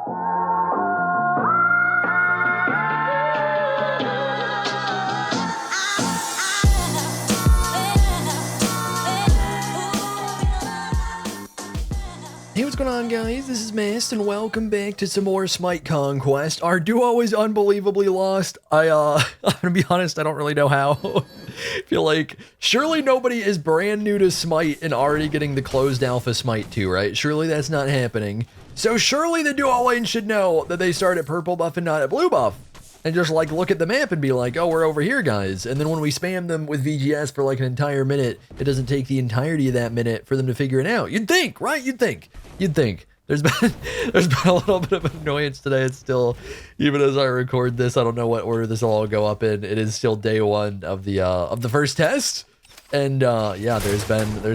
Hey, what's going on, guys? This is Mast, and welcome back to some more SMITE Conquest. Our duo is unbelievably lost. I'm gonna be honest, I don't really know how. I feel like surely nobody is brand new to SMITE and already getting the closed alpha SMITE 2, right? Surely that's not happening. So surely the duo lane should know that they start at purple buff and not at blue buff. And just like look at the map and be like, oh, we're over here, guys. And then when we spam them with VGS for like an entire minute, it doesn't take the entirety of that minute for them to figure it out. You'd think, right? You'd think. There's been a little bit of annoyance today. It's still, even as I record this, I don't know what order this will all go up in. It is still day one of the first test, and yeah, there's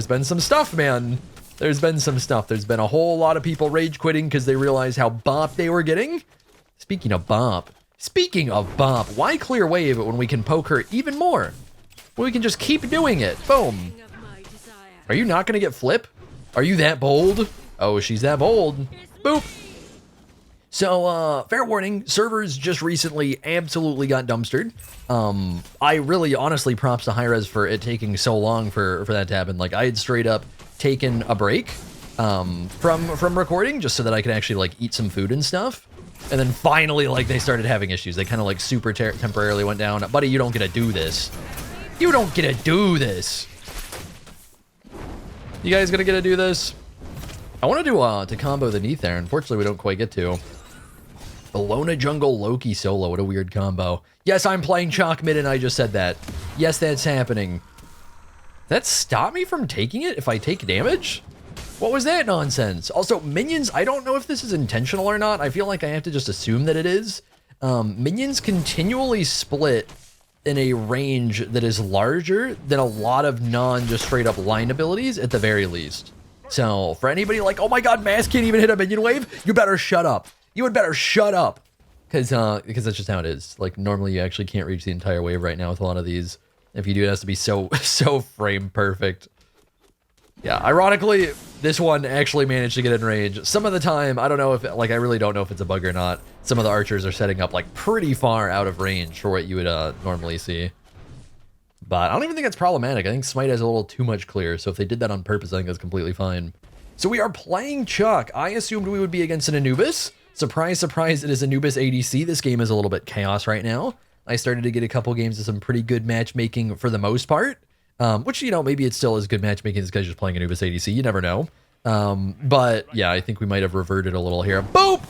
been some stuff, man. There's been some stuff. There's been a whole lot of people rage quitting because they realized how bop they were getting. Speaking of bop, why clear wave when we can poke her even more? When we can just keep doing it. Boom. Are you not gonna get flip? Are you that bold? Oh, she's that bold. Boop. So, fair warning, servers just recently absolutely got dumpstered. I really, honestly, props to Hi-Rez for it taking so long for that to happen. Like, I had straight up taken a break from recording just so that I could actually, like, eat some food and stuff. And then finally, like, they started having issues. They kind of, like, super temporarily went down. Buddy, you don't get to do this. You don't get to do this. You guys gonna get to do this? I want to combo the Neath there. Unfortunately, we don't quite get to. Bellona Jungle Loki solo. What a weird combo. Yes, I'm playing Chaac mid and I just said that. Yes, that's happening. That stop me from taking it if I take damage? What was that nonsense? Also, minions, I don't know if this is intentional or not. I feel like I have to just assume that it is. Minions continually split in a range that is larger than a lot of just straight up line abilities at the very least. So for anybody like, oh my god, Mast can't even hit a minion wave, you better shut up. You would better shut up. Because that's just how it is. Like normally you actually can't reach the entire wave right now with a lot of these. If you do, it has to be so frame perfect. Yeah, ironically, this one actually managed to get in range. Some of the time, I don't know if, like, I really don't know if it's a bug or not. Some of the archers are setting up, like, pretty far out of range for what you would normally see. But I don't even think that's problematic. I think SMITE has a little too much clear, so if they did that on purpose, I think that's completely fine. So we are playing Chaac. I assumed we would be against an Anubis. Surprise, surprise, it is Anubis ADC. This game is a little bit chaos right now. I started to get a couple games of some pretty good matchmaking for the most part. Which, you know, maybe it still is good matchmaking. This guy's just playing Anubis ADC. You never know. But, yeah, I think we might have reverted a little here. Boop!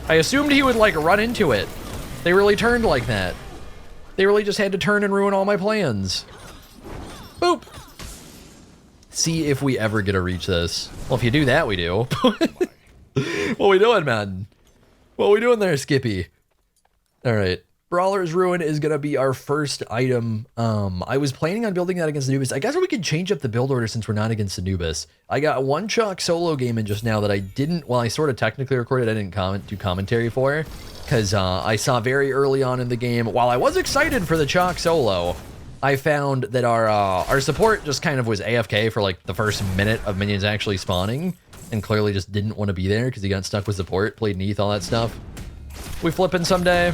I assumed he would, like, run into it. They really turned like that. They really just had to turn and ruin all my plans. Boop! See if we ever get to reach this. Well, if you do that, we do. What we doing, man? What we doing there, Skippy? Alright. Brawler's Ruin is going to be our first item. I was planning on building that against Anubis. I guess we could change up the build order since we're not against Anubis. I got one Chaac solo game in just now that I didn't, well, I sort of technically recorded, I didn't do commentary for, because I saw very early on in the game, while I was excited for the Chaac solo, I found that our support just kind of was AFK for like the first minute of minions actually spawning, and clearly just didn't want to be there because he got stuck with support, played Neath, all that stuff. We flipping someday?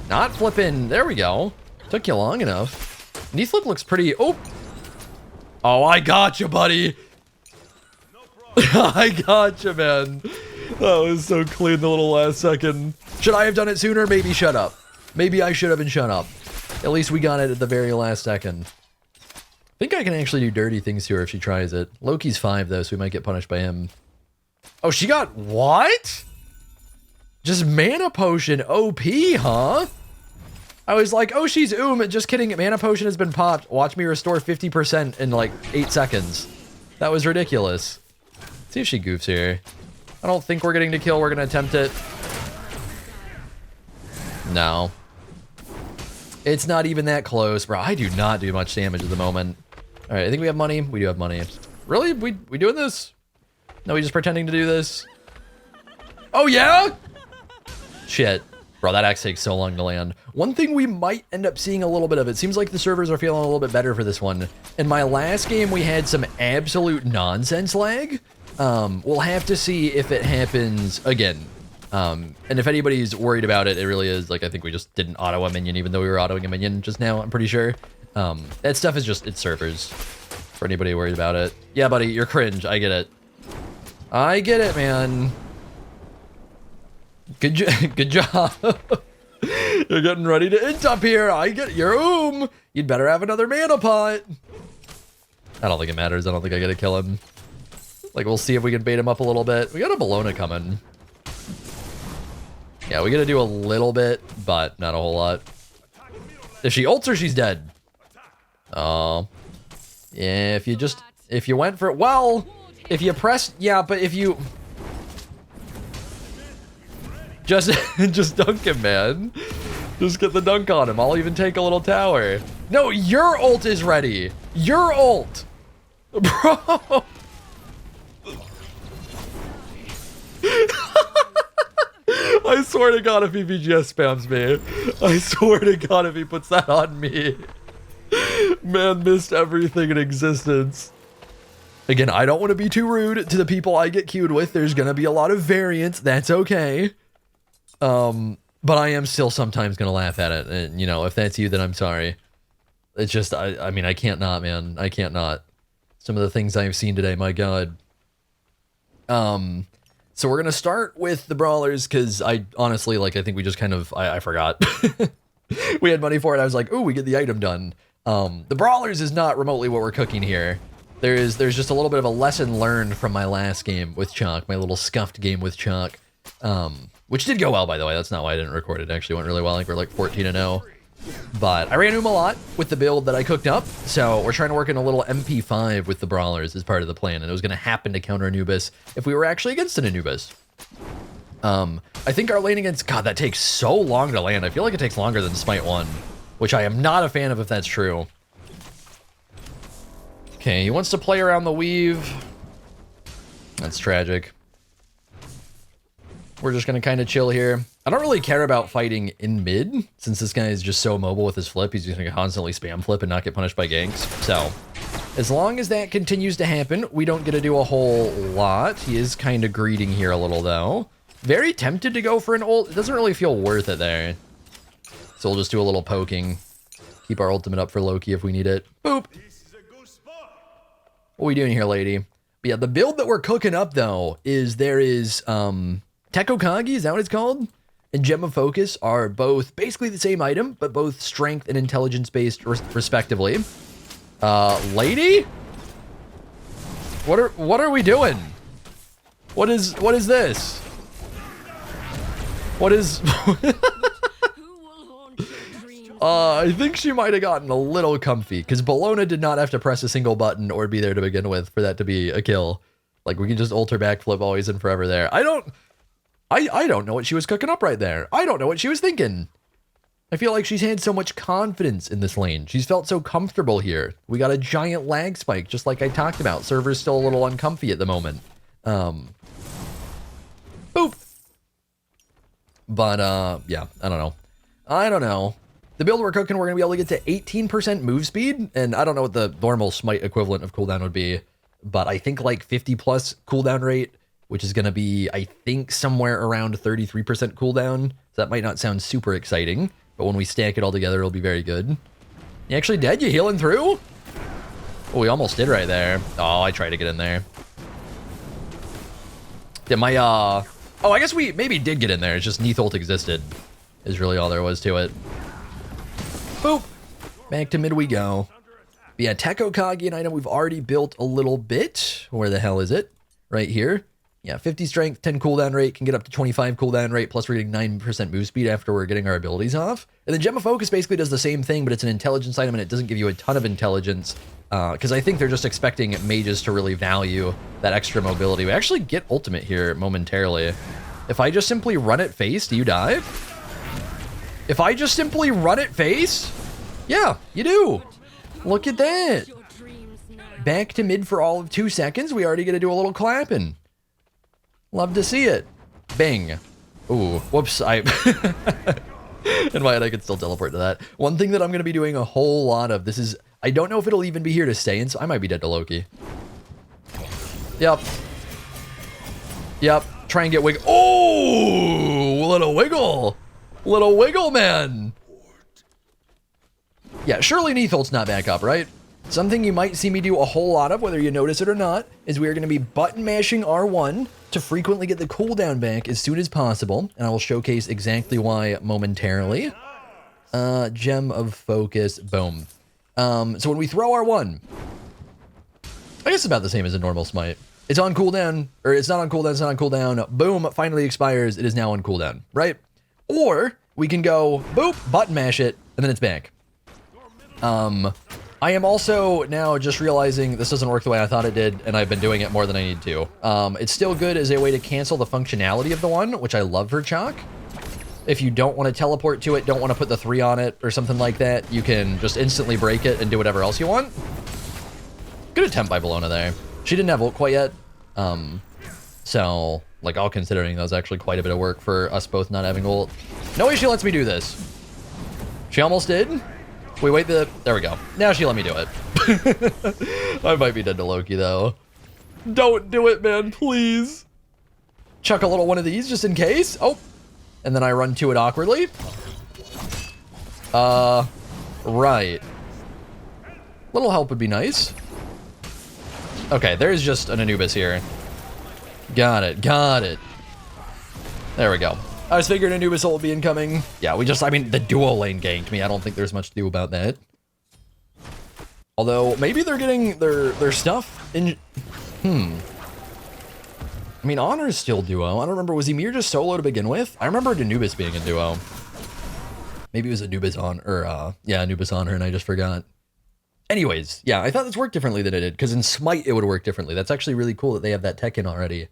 Not flipping. There we go. Took you long enough. Knee flip looks pretty. Oh, I got you, buddy. I got you, man. That was so clean the little last second. Should I have done it sooner? Maybe shut up. Maybe I should have been shut up. At least we got it at the very last second. I think I can actually do dirty things to her if she tries it. Loki's 5 though, so we might get punished by him. Oh, she got what? Just mana potion OP, huh? I was like, oh, she's just kidding. Mana potion has been popped. Watch me restore 50% in like 8 seconds. That was ridiculous. Let's see if she goofs here. I don't think we're getting to kill. We're going to attempt it. No. It's not even that close, bro. I do not do much damage at the moment. All right, I think we have money. We do have money. Really? We doing this? No, we just pretending to do this? Oh, yeah? Shit. Bro, that axe takes so long to land. One thing we might end up seeing a little bit of, it seems like the servers are feeling a little bit better for this one. In my last game, we had some absolute nonsense lag. We'll have to see if it happens again. And if anybody's worried about it, it really is, like, I think we just didn't auto a minion, even though we were autoing a minion just now, I'm pretty sure. That stuff is just, it's servers, for anybody worried about it. Yeah, buddy, you're cringe, I get it. I get it, man. Good job. You're getting ready to int up here, I get your You'd better have another mana pot. I don't think it matters, I don't think I gotta kill him. Like, we'll see if we can bait him up a little bit. We got a Bologna coming. Yeah, we gotta do a little bit, but not a whole lot. If she ults her, she's dead. Oh. Yeah, if you went for it, well, if you pressed, yeah, but if you... Just dunk him, man. Just get the dunk on him. I'll even take a little tower. No, your ult is ready. Your ult. Bro. I swear to God if he VGS spams me. I swear to God if he puts that on me. Man missed everything in existence. Again, I don't want to be too rude to the people I get queued with. There's going to be a lot of variance. That's okay. But I am still sometimes going to laugh at it. And, you know, if that's you, then I'm sorry. It's just, I mean, I can't not, man. I can't not. Some of the things I've seen today, my God. So we're going to start with the brawlers because I honestly, like, I think we just kind of, I forgot. We had money for it. I was like, ooh, we get the item done. The brawlers is not remotely what we're cooking here. There's just a little bit of a lesson learned from my last game with Chaac, my little scuffed game with Chaac, which did go well, by the way. That's not why I didn't record it. It actually went really well. I think we're like 14-0. But I ran him a lot with the build that I cooked up, so we're trying to work in a little MP5 with the brawlers as part of the plan, and it was going to happen to counter Anubis if we were actually against an Anubis. I think our lane against... God, that takes so long to land. I feel like it takes longer than Smite 1, which I am not a fan of if that's true. Okay, he wants to play around the weave. That's tragic. We're just going to kind of chill here. I don't really care about fighting in mid, since this guy is just so mobile with his flip. He's just going to constantly spam flip and not get punished by ganks. So, as long as that continues to happen, we don't get to do a whole lot. He is kind of greeting here a little, though. Very tempted to go for an ult. It doesn't really feel worth it there. So we'll just do a little poking. Keep our ultimate up for Loki if we need it. Boop! What are we doing here, lady? But yeah, the build that we're cooking up, though, is there is... Tekokagi, is that what it's called? And Gem of Focus are both basically the same item, but both strength and intelligence based respectively. Lady? What are we doing? What is this? What is I think she might have gotten a little comfy because Bologna did not have to press a single button or be there to begin with for that to be a kill. Like we can just ult her backflip always and forever there. I don't know what she was cooking up right there. I don't know what she was thinking. I feel like she's had so much confidence in this lane. She's felt so comfortable here. We got a giant lag spike, just like I talked about. Server's still a little uncomfy at the moment. Boop. But, yeah, I don't know. The build we're cooking, we're going to be able to get to 18% move speed. And I don't know what the normal Smite equivalent of cooldown would be. But I think like 50 plus cooldown rate, which is going to be, I think, somewhere around 33% cooldown. So that might not sound super exciting, but when we stack it all together, it'll be very good. You actually dead? You healing through? Oh, we almost did right there. Oh, I tried to get in there. Yeah, my, oh, I guess we maybe did get in there. It's just Neath ult existed, is really all there was to it. Boop. Back to mid we go. But yeah, Tekokagi, an item we've already built a little bit. Where the hell is it? Right here. Yeah, 50 strength, 10 cooldown rate, can get up to 25 cooldown rate, plus we're getting 9% move speed after we're getting our abilities off. And then Gem of Focus basically does the same thing, but it's an intelligence item and it doesn't give you a ton of intelligence, because I think they're just expecting mages to really value that extra mobility. We actually get ultimate here momentarily. If I just simply run it face, do you dive? If I just simply run it face? Yeah, you do. Look at that. Back to mid for all of 2 seconds. We already get to do a little clapping. Love to see it. Bang. Ooh, whoops. And I could still teleport to that. One thing that I'm going to be doing a whole lot of, this is, I don't know if it'll even be here to stay, and so I might be dead to Loki. Yep. Yep. Try and get wiggle. Oh, little wiggle. Little wiggle, man. Yeah, surely Neatholt's not back up, right? Something you might see me do a whole lot of, whether you notice it or not, is we are going to be button mashing R1 to frequently get the cooldown back as soon as possible, and I will showcase exactly why momentarily. Gem of Focus, boom. So when we throw R1, I guess it's about the same as a normal smite. It's on cooldown, or it's not on cooldown, it's not on cooldown, boom, finally expires, it is now on cooldown, right? Or we can go, boop, button mash it, and then it's back. I am also now just realizing this doesn't work the way I thought it did, and I've been doing it more than I need to. It's still good as a way to cancel the functionality of the one, which I love for Chaac. If you don't want to teleport to it, don't want to put the 3 on it or something like that, you can just instantly break it and do whatever else you want. Good attempt by Bellona there. She didn't have ult quite yet, so, like, all considering that was actually quite a bit of work for us both not having ult. No way she lets me do this. She almost did. We wait there we go. Now she let me do it. I might be dead to Loki, though. Don't do it, man, please. Chuck a little one of these just in case. Oh, and then I run to it awkwardly. Right. Little help would be nice. Okay, there's just an Anubis here. Got it, got it. There we go. I was figuring Anubis will be incoming. Yeah, I mean, the dual lane ganked me. I don't think there's much to do about that. Although, maybe they're getting their stuff in... I mean, Honor's still duo. I don't remember, was Ymir just solo to begin with? I remember Anubis being a duo. Maybe it was Anubis on, or, yeah, Anubis Honor, and I just forgot. Anyways, yeah, I thought this worked differently than it did, because in Smite it would work differently. That's actually really cool that they have that tech in already,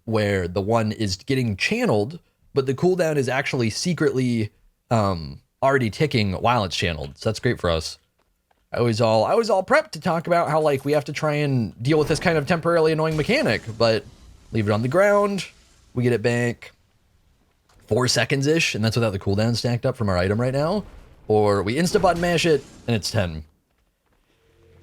where the one is getting channeled, but the cooldown is actually secretly already ticking while it's channeled. So that's great for us. I was all prepped to talk about how, like, we have to try and deal with this kind of temporarily annoying mechanic, but leave it on the ground, we get it back 4 seconds-ish, and that's without the cooldown stacked up from our item right now. Or we insta-button mash it, and it's 10.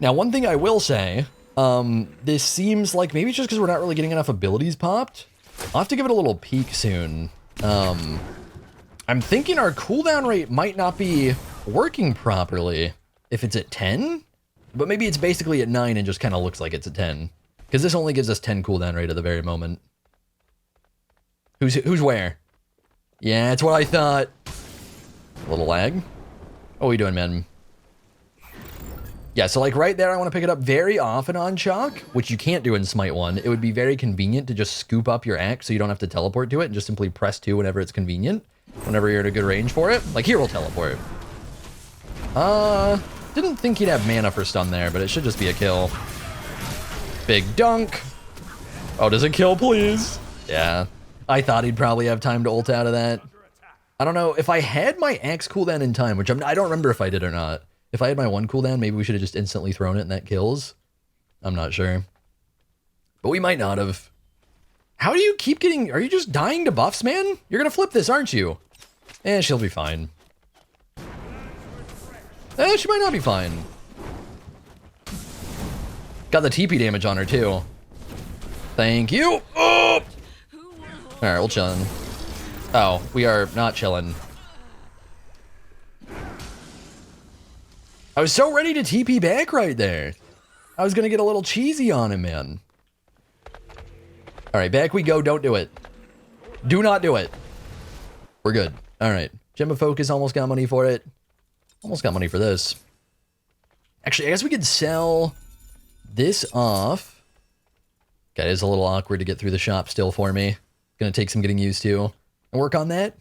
Now, one thing I will say, this seems like maybe it's just because we're not really getting enough abilities popped. I'll have to give it a little peek soon. I'm thinking our cooldown rate might not be working properly if it's at 10, but maybe it's basically at 9 and just kind of looks like it's at 10. Because this only gives us 10 cooldown rate at the very moment. Who's where? Yeah, it's what I thought. A little lag. What are we doing, man? Yeah, so like right there, I want to pick it up very often on Chaac, which you can't do in Smite 1. It would be very convenient to just scoop up your axe so you don't have to teleport to it and just simply press 2 whenever it's convenient, whenever you're in a good range for it. Like here, we'll teleport. Didn't think he'd have mana for stun there, but it should just be a kill. Big dunk. Oh, does it kill, please? Yeah, I thought he'd probably have time to ult out of that. I don't know, if I had my axe cooldown in time, which I don't remember if I did or not. If I had my 1 cooldown, maybe we should have just instantly thrown it and that kills. I'm not sure. But we might not have. How do you keep getting... Are you just dying to buffs, man? You're gonna flip this, aren't you? Eh, she'll be fine. Eh, she might not be fine. Got the TP damage on her, too. Thank you. Oh! Alright, we'll chillin'. Oh, we are not chillin'. I was so ready to TP back right there. I was gonna get a little cheesy on him, man. All right, back we go. Don't do it. Do not do it. We're good. All right. Gem of Focus, almost got money for it. Almost got money for this. Actually, I guess we could sell this off. Okay, it's a little awkward to get through the shop still for me. Gonna take some getting used to and work on that.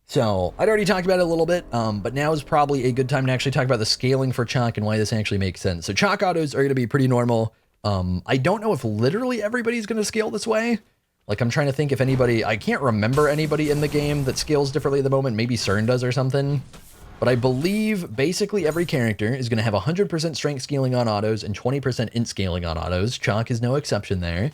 So, I'd already talked about it a little bit, but now is probably a good time to actually talk about the scaling for Chaac and why this actually makes sense. So, Chaac autos are going to be pretty normal. I don't know if literally everybody's going to scale this way. Like, I'm trying to think if anybody... I can't remember anybody in the game that scales differently at the moment. Maybe CERN does or something. But I believe basically every character is going to have 100% strength scaling on autos and 20% int scaling on autos. Chaac is no exception there.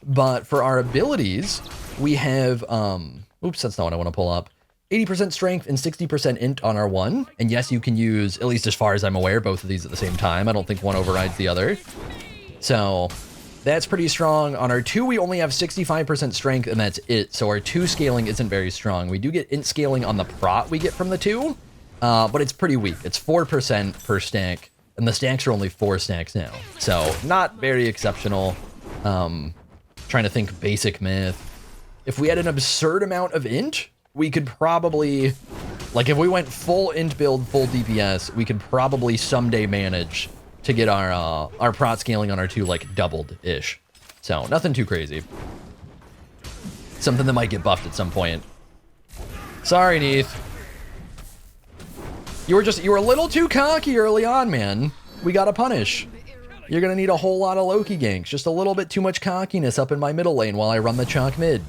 But for our abilities, we have... oops, that's not what I want to pull up. 80% strength and 60% int on our one. And yes, you can use, at least as far as I'm aware, both of these at the same time. I don't think one overrides the other. So, That's pretty strong. On our 2, we only have 65% strength, and that's it. So our 2 scaling isn't very strong. We do get int scaling on the prot we get from the 2, but it's pretty weak. It's 4% per stack, and the stacks are only 4 stacks now. So not very exceptional. Trying to think basic math. If we had an absurd amount of int, we could probably, like if we went full int build, full DPS, we could probably someday manage to get our prot scaling on our 2 like doubled-ish. So nothing too crazy. Something that might get buffed at some point. Sorry, Neith. You were a little too cocky early on, man. We gotta punish. You're gonna need a whole lot of Loki ganks. Just a little bit too much cockiness up in my middle lane while I run the Chaac mid.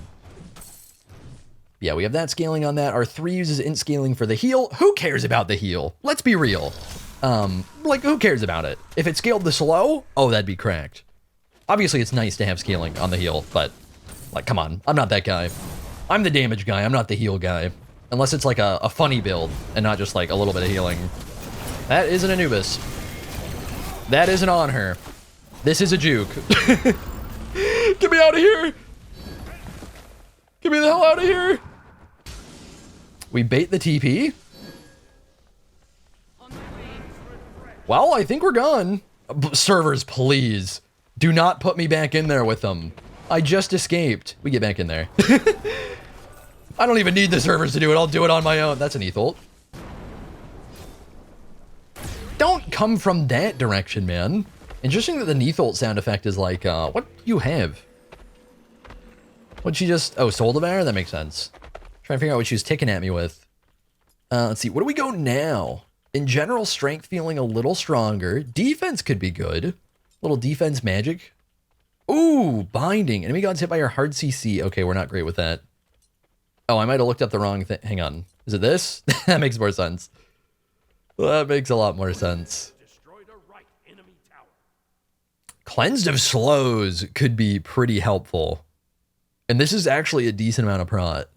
Yeah, we have that scaling on that. Our 3 uses int scaling for the heal. Who cares about the heal? Let's be real. Like, who cares about it? If it scaled the slow, oh, that'd be cracked. Obviously, it's nice to have scaling on the heal, but, like, come on. I'm not that guy. I'm the damage guy. I'm not the heal guy. Unless it's, like, a funny build and not just, like, a little bit of healing. That is an Anubis. That isn't on her. This is a juke. Get me out of here! Get me the hell out of here! We bait the TP? Well, I think we're gone. Servers, please. Do not put me back in there with them. I just escaped. We get back in there. I don't even need the servers to do it. I'll do it on my own. That's an ult. Don't come from that direction, man. Interesting that the ult sound effect is like, what do you have? What'd she just... Oh, Soul Devour? That makes sense. Trying to figure out what she was ticking at me with. Let's see. What do we go now? In general, strength feeling a little stronger. Defense could be good. Little defense magic. Ooh, binding. Enemy gods hit by your hard CC. Okay, we're not great with that. Oh, I might have looked up the wrong thing. Hang on. Is it this? That makes more sense. That makes a lot more sense. Cleansed of slows could be pretty helpful. And this is actually a decent amount of prot.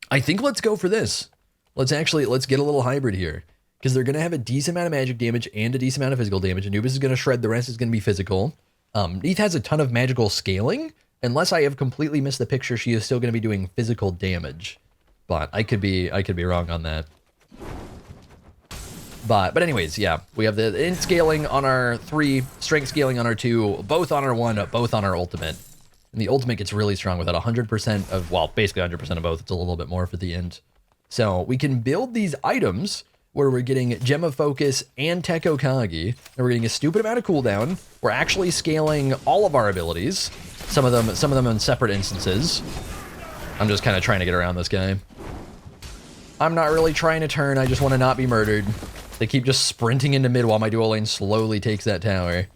I think let's go for this. Let's get a little hybrid here. Because they're going to have a decent amount of magic damage and a decent amount of physical damage. Anubis is going to shred. The rest is going to be physical. Neith has a ton of magical scaling. Unless I have completely missed the picture, she is still going to be doing physical damage. But I could be wrong on that. But anyways, yeah. We have the int scaling on our 3, strength scaling on our 2, both on our 1, both on our ultimate. And the ultimate gets really strong with that 100% of, well, basically 100% of both. It's a little bit more for the int. So we can build these items where we're getting Gem of Focus and Tech Okage, and we're getting a stupid amount of cooldown. We're actually scaling all of our abilities, some of them in separate instances. I'm just kind of trying to get around this guy. I'm not really trying to turn, I just want to not be murdered. They keep just sprinting into mid while my dual lane slowly takes that tower.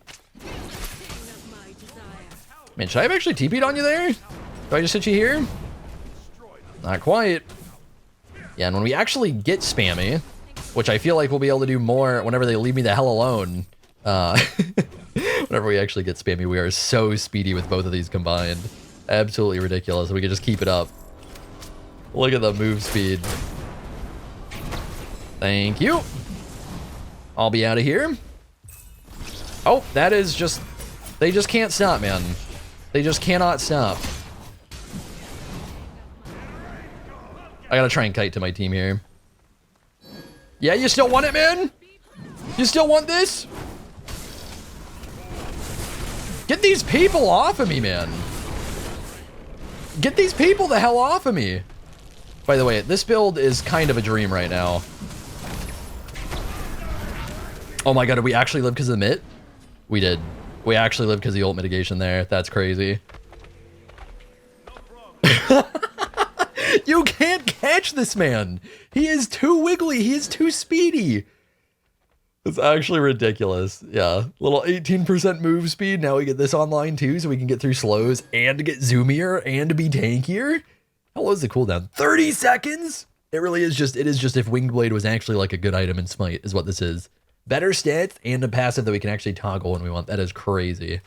Man, should I have actually TP'd on you there? Do I just hit you here? Not quite. Yeah, and when we actually get spammy, which I feel like we'll be able to do more whenever they leave me the hell alone. Whenever we actually get spammy, we are so speedy with both of these combined. Absolutely ridiculous. We can just keep it up. Look at the move speed. Thank you. I'll be out of here. Oh, that is just... They just can't stop, man. They just cannot stop. I gotta try and kite to my team here. Yeah, you still want it, man? You still want this? Get these people off of me, man. Get these people the hell off of me. By the way, this build is kind of a dream right now. Oh my god, did we actually live because of the mitt? We did. We actually lived because of the ult mitigation there. That's crazy. You can't catch this man. He is too wiggly. He is too speedy. It's actually ridiculous. Yeah, little 18% move speed. Now we get this online too, so we can get through slows and get zoomier and be tankier. How low is the cooldown? 30 seconds? It really is just, it is just if Winged Blade was actually like a good item in Smite is what this is. Better stats and a passive that we can actually toggle when we want. That is crazy.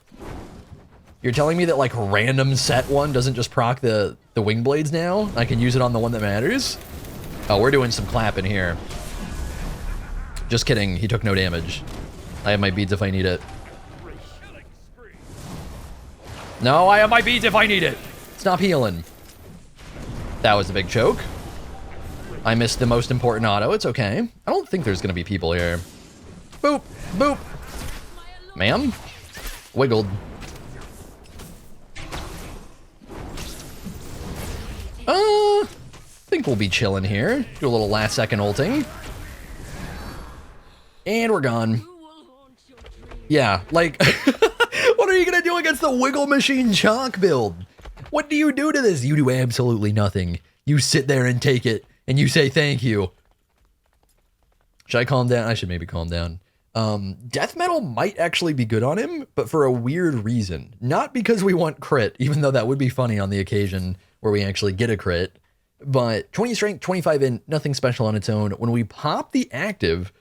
You're telling me that like random set one doesn't just proc the Wing Blades now? I can use it on the one that matters? Oh, we're doing some clapping here. Just kidding, he took no damage. I have my beads if I need it. No, I have my beads if I need it. Stop healing. That was a big choke. I missed the most important auto. It's okay. I don't think there's going to be people here. Boop. Boop. Ma'am? Wiggled. Think we'll be chilling here. Do a little last second ulting. And we're gone. Yeah, like, what are you gonna do against the Wiggle Machine Chaac build? What do you do to this? You do absolutely nothing. You sit there and take it, and you say thank you. Should I calm down? I should maybe calm down. Death Metal might actually be good on him, but for a weird reason. Not because we want crit, even though that would be funny on the occasion where we actually get a crit. But 20 strength, 25 in, nothing special on its own. When we pop the active,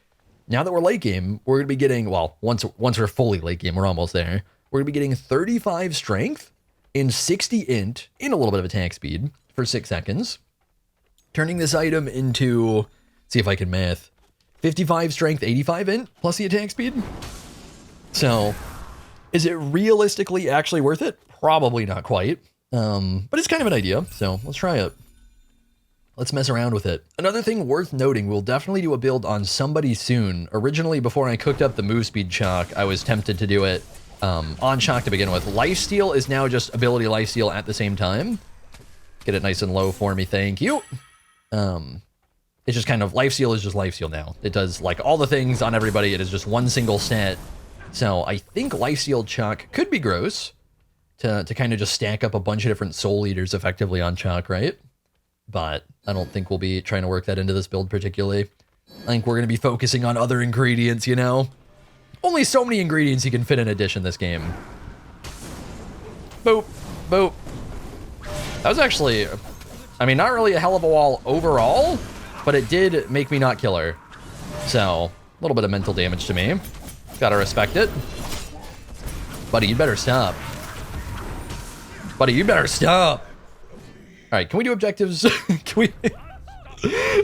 now that we're late game, we're going to be getting, well, once we're fully late game, we're almost there. We're going to be getting 35 strength and 60 int and a little bit of attack speed for 6 seconds. Turning this item into, see if I can math, 55 strength, 85 int plus the attack speed. So is it realistically actually worth it? Probably not quite. But it's kind of an idea. So let's try it. Let's mess around with it. Another thing worth noting, we'll definitely do a build on somebody soon. Originally, before I cooked up the MOVESPEED Chaac, I was tempted to do it on Chaac to begin with. Lifesteal is now just ability lifesteal at the same time. Get it nice and low for me, thank you. It's just kind of, lifesteal is just lifesteal now. It does like all the things on everybody. It is just one single stat. So I think lifesteal Chaac could be gross to kind of just stack up a bunch of different soul eaters effectively on Chaac, right? But I don't think we'll be trying to work that into this build particularly. I think we're going to be focusing on other ingredients, you know? Only so many ingredients you can fit in addition this game. Boop. Boop. That was actually, I mean, not really a hell of a wall overall, but it did make me not kill her. So, a little bit of mental damage to me. Gotta respect it. Buddy, you better stop. Buddy, you better stop. All right, can we do objectives? Can we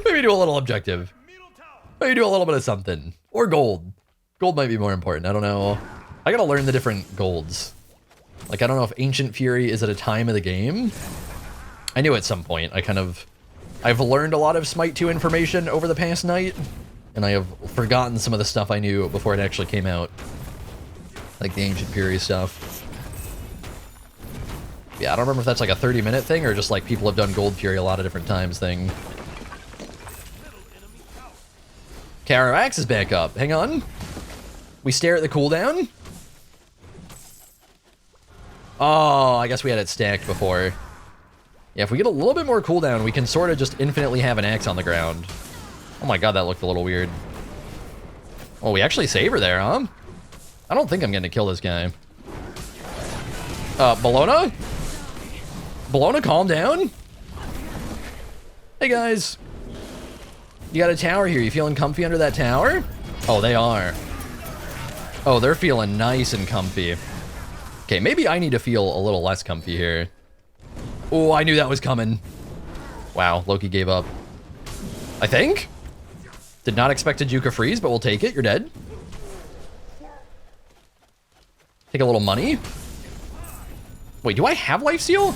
maybe do a little objective? Maybe do a little bit of something. Or gold. Gold might be more important. I don't know. I gotta learn the different golds. Like, I don't know if Ancient Fury is at a time of the game. I knew at some point. I've learned a lot of SMITE 2 information over the past night, and I have forgotten some of the stuff I knew before it actually came out. Like the Ancient Fury stuff. Yeah, I don't remember if that's like a 30-minute thing or just like people have done Gold Fury a lot of different times thing. Okay, our axe is back up. Hang on. We stare at the cooldown. Oh, I guess we had it stacked before. Yeah, if we get a little bit more cooldown, we can sort of just infinitely have an axe on the ground. Oh my god, that looked a little weird. Oh, we actually save her there, huh? I don't think I'm going to kill this guy. Bologna? Bologna, calm down. Hey, guys. You got a tower here. You feeling comfy under that tower? Oh, they are. Oh, they're feeling nice and comfy. Okay, maybe I need to feel a little less comfy here. Oh, I knew that was coming. Wow, Loki gave up. I think? Did not expect a Juka freeze, but we'll take it. You're dead. Take a little money. Wait, do I have lifesteal?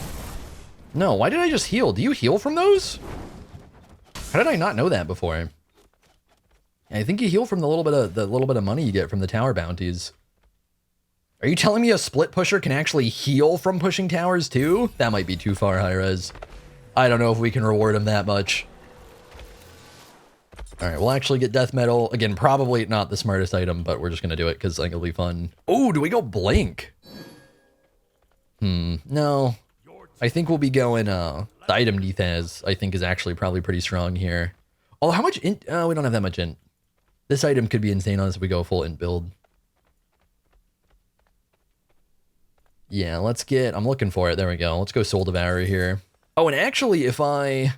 No, why did I just heal? Do you heal from those? How did I not know that before? I think you heal from the little bit of money you get from the tower bounties. Are you telling me a split pusher can actually heal from pushing towers too? That might be too far, Hi-Rez. I don't know if we can reward him that much. All right, we'll actually get death metal. Again, probably not the smartest item, but we're just gonna do it because I think it'll be fun. Oh, do we go blink? No. I think we'll be going, the item Nethaz, I think is actually probably pretty strong here. Although how much int? We don't have that much int. This item could be insane on us if we go full int build. Yeah, let's get, I'm looking for it. There we go. Let's go Soul Devourer here. Oh, and actually if I,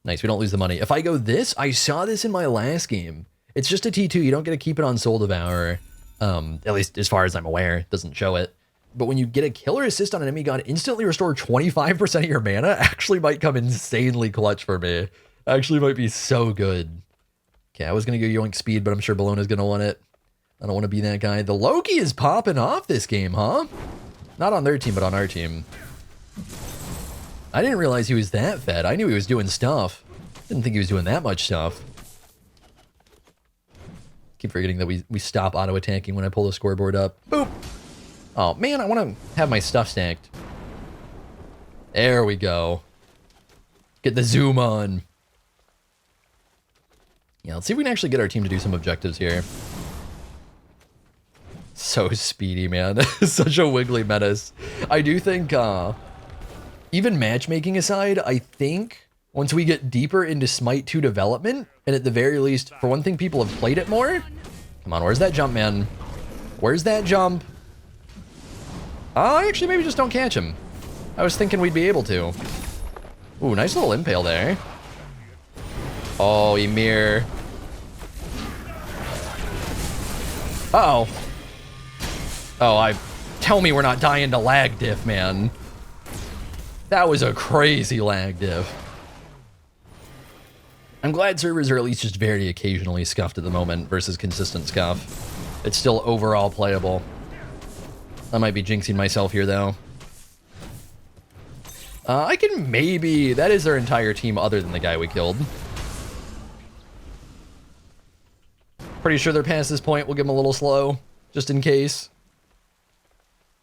nice, we don't lose the money. If I go this, I saw this in my last game. It's just a T2. You don't get to keep it on Soul Devourer. At least as far as I'm aware, it doesn't show it. But when you get a killer assist on an enemy god, instantly restore 25% of your mana, actually might come insanely clutch for me. Actually might be so good. Okay, I was going to go Yoink Speed, but I'm sure Bologna's going to want it. I don't want to be that guy. The Loki is popping off this game, huh? Not on their team, but on our team. I didn't realize he was that fed. I knew he was doing stuff. Didn't think he was doing that much stuff. Keep forgetting that we stop auto-attacking when I pull the scoreboard up. Boop! Oh, man, I want to have my stuff stacked. There we go. Get the zoom on. Yeah, let's see if we can actually get our team to do some objectives here. So speedy, man. Such a wiggly menace. I do think, even matchmaking aside, I think once we get deeper into Smite 2 development, and at the very least, for one thing, people have played it more. Come on, where's that jump, man? Where's that jump? Actually, maybe just don't catch him. I was thinking we'd be able to. Ooh, nice little impale there. Oh, Ymir. Uh-oh. Oh, tell me we're not dying to lag diff, man. That was a crazy lag diff. I'm glad servers are at least just very occasionally scuffed at the moment versus consistent scuff. It's still overall playable. I might be jinxing myself here, though. I can maybe... That is their entire team other than the guy we killed. Pretty sure they're past this point. We'll give them a little slow, just in case.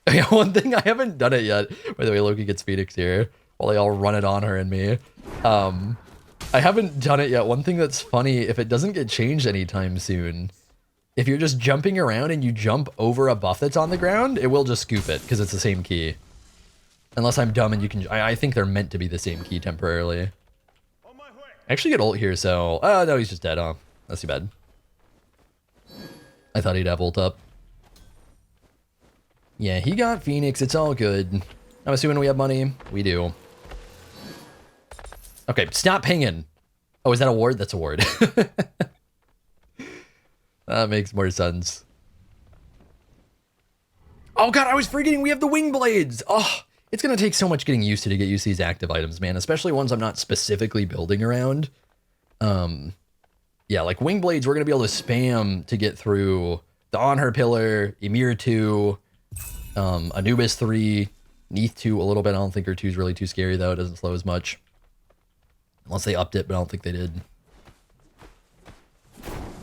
Yeah, one thing, I haven't done it yet. By the way, Loki gets Phoenix here while they all run it on her and me. I haven't done it yet. One thing that's funny, if it doesn't get changed anytime soon, if you're just jumping around and you jump over a buff that's on the ground, it will just scoop it because it's the same key. Unless I'm dumb and you can... I think they're meant to be the same key temporarily. I actually get ult here, so... Oh, no, he's just dead, huh? That's too bad. I thought he'd have ult up. Yeah, he got Phoenix. It's all good. I'm assuming we have money. We do. Okay, stop pinging. Oh, is that a ward? That's a ward. That makes more sense. Oh, God, I was forgetting we have the wing blades. Oh, it's going to take so much getting used to get used to these active items, man. Especially ones I'm not specifically building around. Yeah, like wing blades, we're going to be able to spam to get through the On Her Pillar, Ymir 2, Anubis 3, Neath 2 a little bit. I don't think her 2 is really too scary, though. It doesn't slow as much. Unless they upped it, but I don't think they did.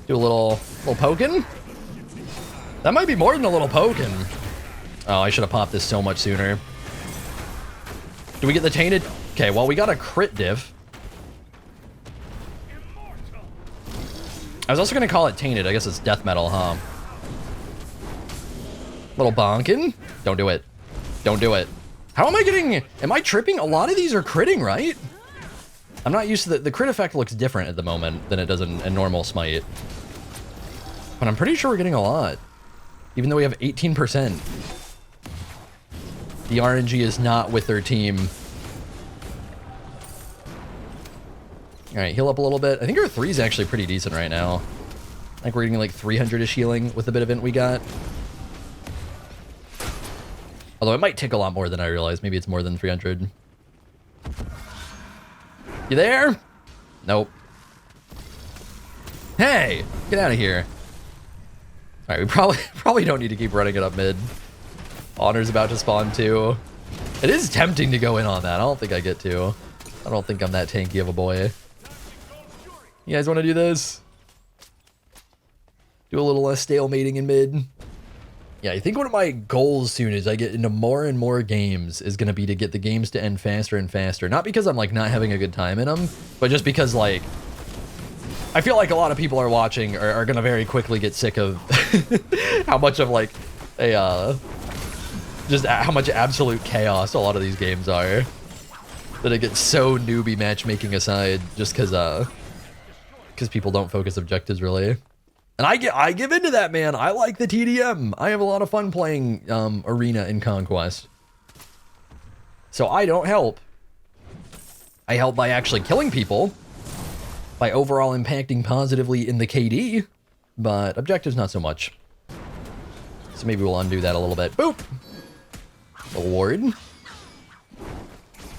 Do a little poking. That might be more than a little poking. Oh, I should have popped this so much sooner. Do we get the tainted? Okay, well, we got a crit diff. I was also going to call it tainted. I guess it's death metal, huh? Little bonkin. Don't do it. Don't do it. How am I getting... Am I tripping? A lot of these are critting, right? I'm not used to the crit effect looks different at the moment than it does in normal Smite. But I'm pretty sure we're getting a lot. Even though we have 18%. The RNG is not with their team. Alright, heal up a little bit. I think our 3 is actually pretty decent right now. I think we're getting like 300-ish healing with the bit of int we got. Although it might tick a lot more than I realized. Maybe it's more than 300. You there? Nope. Hey! Get out of here. Alright, we probably don't need to keep running it up mid. Honor's about to spawn too. It is tempting to go in on that. I don't think I get to. I don't think I'm that tanky of a boy. You guys want to do this? Do a little less stalemating in mid. Yeah, I think one of my goals soon as I get into more and more games is going to be to get the games to end faster and faster. Not because I'm like not having a good time in them, but just because like I feel like a lot of people are watching are going to very quickly get sick of how much of like a just how much absolute chaos a lot of these games are. That it gets so newbie matchmaking aside just because people don't focus objectives really. And I give into that, man. I like the TDM. I have a lot of fun playing Arena in Conquest. So I don't help. I help by actually killing people. By overall impacting positively in the KD. But objectives not so much. So maybe we'll undo that a little bit. Boop! Little ward.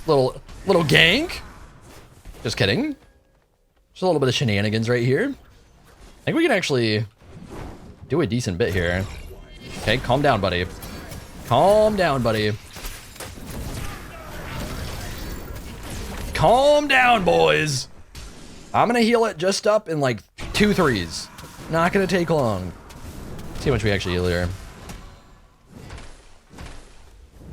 Little gank. Just kidding. Just a little bit of shenanigans right here. I think we can actually do a decent bit here. Okay, calm down, buddy. Calm down, buddy. Calm down, boys. I'm gonna heal it just up in like 2 threes. Not gonna take long. See how much we actually heal here.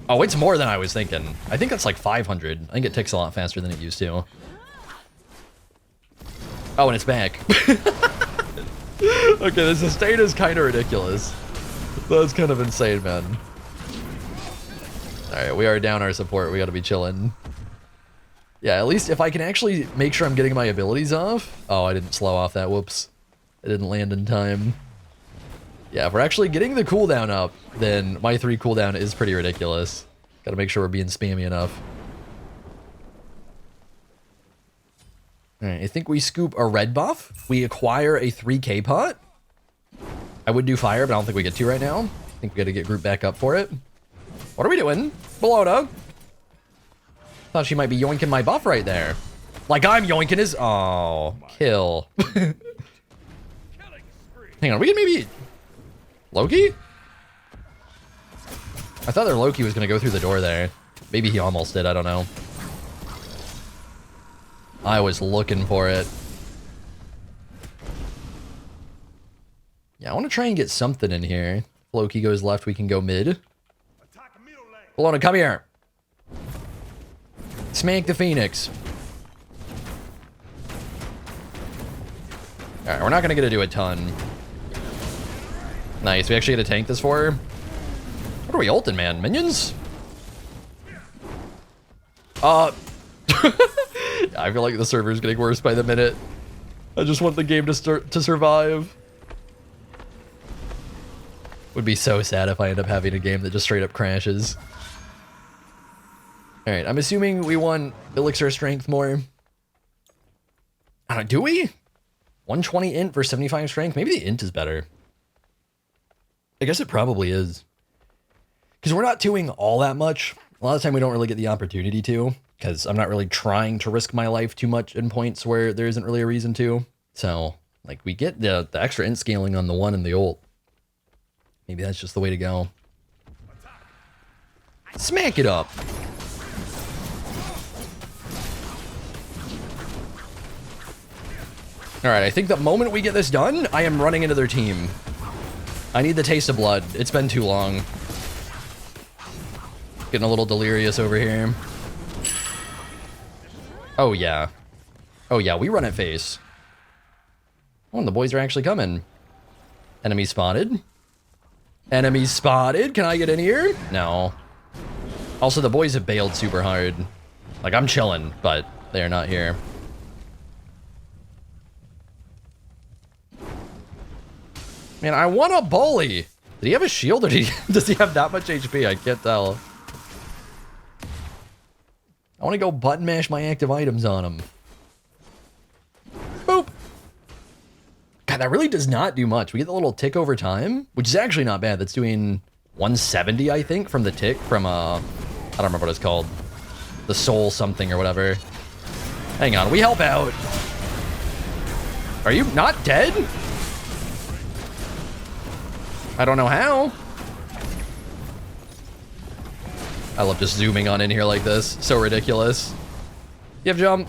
Oh, it's more than I was thinking. I think that's like 500. I think it ticks a lot faster than it used to. Oh, and it's back. Okay, the sustain is kind of ridiculous. That's kind of insane, man. Alright, we are down our support. We gotta be chilling. Yeah, at least if I can actually make sure I'm getting my abilities off. Oh, I didn't slow off that. Whoops. It didn't land in time. Yeah, if we're actually getting the cooldown up, then my 3 cooldown is pretty ridiculous. Gotta make sure we're being spammy enough. Alright, I think we scoop a red buff. We acquire a 3k pot. I would do fire, but I don't think we get to right now. I think we gotta get grouped back up for it. What are we doing? Bologna. Thought she might be yoinking my buff right there. Like I'm yoinking his... Oh, kill. Hang on, we can maybe... Loki? I thought their Loki was gonna go through the door there. Maybe he almost did, I don't know. I was looking for it. Yeah, I want to try and get something in here. If Loki goes left, we can go mid. Bologna, come here. Smack the Phoenix. Alright, we're not going to get to do a ton. Nice, we actually get to tank this for her. What are we ulting, man? Minions? I feel like the server's getting worse by the minute. I just want the game to survive. Would be so sad if I end up having a game that just straight up crashes. Alright, I'm assuming we won Elixir Strength more. I don't know, do we? 120 int for 75 strength? Maybe the int is better. I guess it probably is. Because we're not doing all that much. A lot of the time we don't really get the opportunity to. Because I'm not really trying to risk my life too much in points where there isn't really a reason to. So, like, we get the extra int scaling on the 1 and the ult. Maybe that's just the way to go. Smack it up! Alright, I think the moment we get this done, I am running into their team. I need the taste of blood. It's been too long. Getting a little delirious over here. Oh, yeah. Oh, yeah, we run at face. Oh, and the boys are actually coming. Enemy spotted. Enemy spotted. Can I get in here? No. Also, the boys have bailed super hard. Like, I'm chilling, but they are not here. Man, I want a bully. Did he have a shield or does he have that much HP? I can't tell. I want to go button mash my active items on him. Boop. God, that really does not do much. We get the little tick over time, which is actually not bad. That's doing 170, I think, from the tick from, I don't remember what it's called. The soul something or whatever. Hang on, we help out. Are you not dead? I don't know how. I love just zooming on in here like this. So ridiculous. You have jump.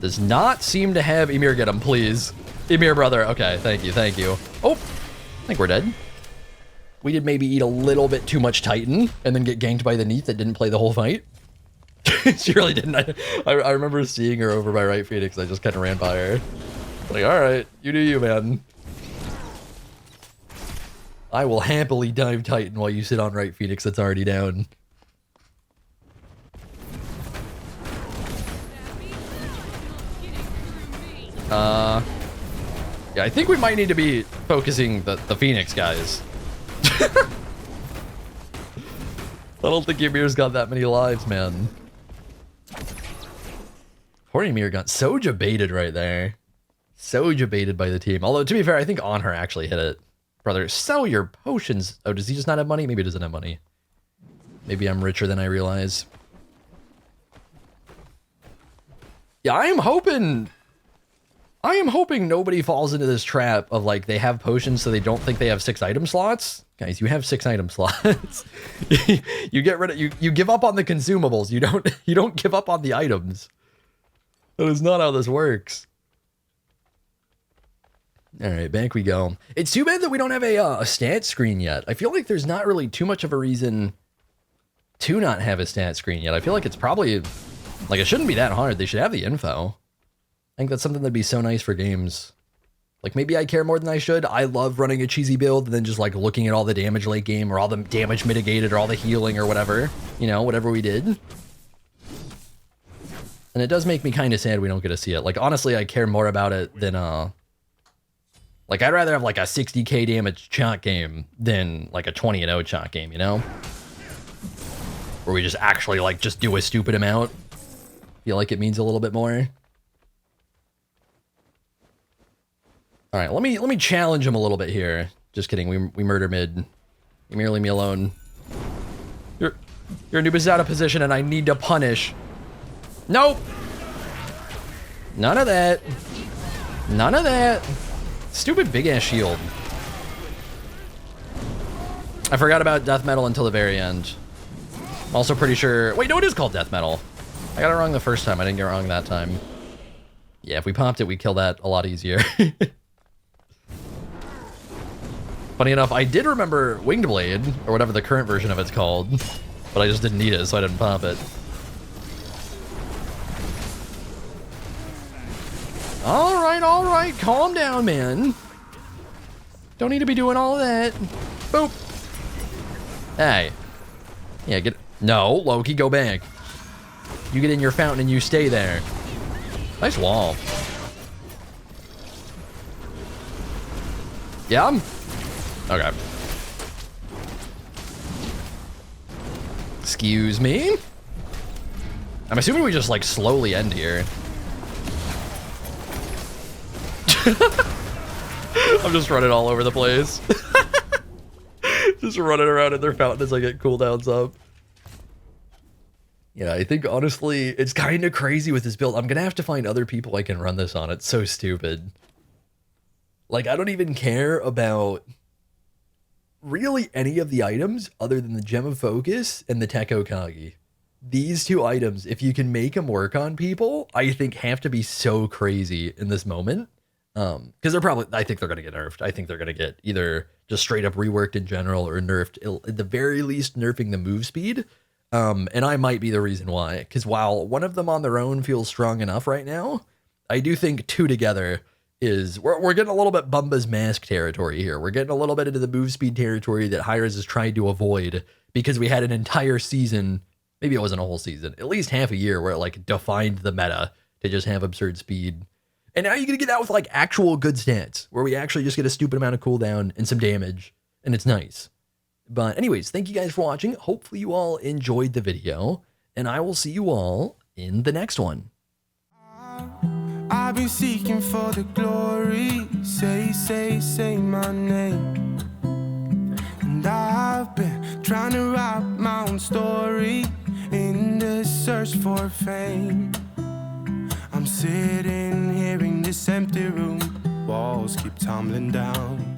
Does not seem to have Emir get him, please. Emir, brother. Okay, thank you, thank you. Oh, I think we're dead. We did maybe eat a little bit too much Titan and then get ganked by the Neath that didn't play the whole fight. She really didn't. I remember seeing her over by Right Phoenix. I just kind of ran by her. Like, all right, you do you, man. I will happily dive Titan while you sit on Right Phoenix that's already down. Yeah, I think we might need to be focusing the Phoenix guys. I don't think Ymir's got that many lives, man. Poor Ymir got Soja baited right there. Soja baited by the team. Although, to be fair, I think On Her actually hit it. Brother, sell your potions. Oh, does he just not have money? Maybe he doesn't have money. Maybe I'm richer than I realize. Yeah, I am hoping I am hoping nobody falls into this trap of like they have potions so they don't think they have 6 item slots. Guys, you have 6 item slots. You get rid of you give up on the consumables. You don't give up on the items. That is not how this works. All right, back we go. It's too bad that we don't have a stat screen yet. I feel like there's not really too much of a reason to not have a stat screen yet. I feel like it's probably like it shouldn't be that hard. They should have the info. I think that's something that'd be so nice for games. Like maybe I care more than I should. I love running a cheesy build and then just like looking at all the damage late game or all the damage mitigated or all the healing or whatever, you know, whatever we did. And it does make me kind of sad we don't get to see it. Like honestly, I care more about it than like I'd rather have like a 60k damage Chaac game than like a 20-0 Chaac game, you know? Where we just actually like just do a stupid amount. Feel like it means a little bit more. All right, let me challenge him a little bit here. Just kidding. We murder mid. You merely leave me alone. Your Anubis is out of position, and I need to punish. Nope. None of that. None of that. Stupid big ass shield. I forgot about death metal until the very end. I'm also pretty sure. Wait, no, it is called death metal. I got it wrong the first time. I didn't get it wrong that time. Yeah, if we popped it, we'd kill that a lot easier. Funny enough, I did remember Winged Blade, or whatever the current version of it's called, but I just didn't need it, so I didn't pop it. All right, calm down, man. Don't need to be doing all of that. Boop. Hey. Yeah, get... No, Loki, go back. You get in your fountain and you stay there. Nice wall. Yeah? Okay. Excuse me? I'm assuming we just, like, slowly end here. I'm just running all over the place. Just running around in their fountain as I get cooldowns up. Yeah, I think, honestly, it's kind of crazy with this build. I'm going to have to find other people I can run this on. It's so stupid. Like, I don't even care about really any of the items other than the Gem of Focus and the Tekko Kagi. These 2 items, if you can make them work on people, I think have to be so crazy in this moment. Because they're probably, I think they're going to get nerfed. I think they're going to get either just straight up reworked in general or nerfed, at the very least nerfing the move speed. And I might be the reason why, because while one of them on their own feels strong enough right now, I do think 2 together is, we're getting a little bit Bumba's Mask territory here. We're getting a little bit into the move speed territory that Hi-Rez is trying to avoid because we had an entire season, maybe it wasn't a whole season, at least half a year where it like defined the meta to just have absurd speed. And now you're going to get that with like actual good stats where we actually just get a stupid amount of cooldown and some damage, and it's nice. But anyways, thank you guys for watching. Hopefully you all enjoyed the video, and I will see you all in the next one. I've been seeking for the glory. Say my name. And I've been trying to write my own story in the search for fame. I'm sitting here in this empty room. Walls keep tumbling down.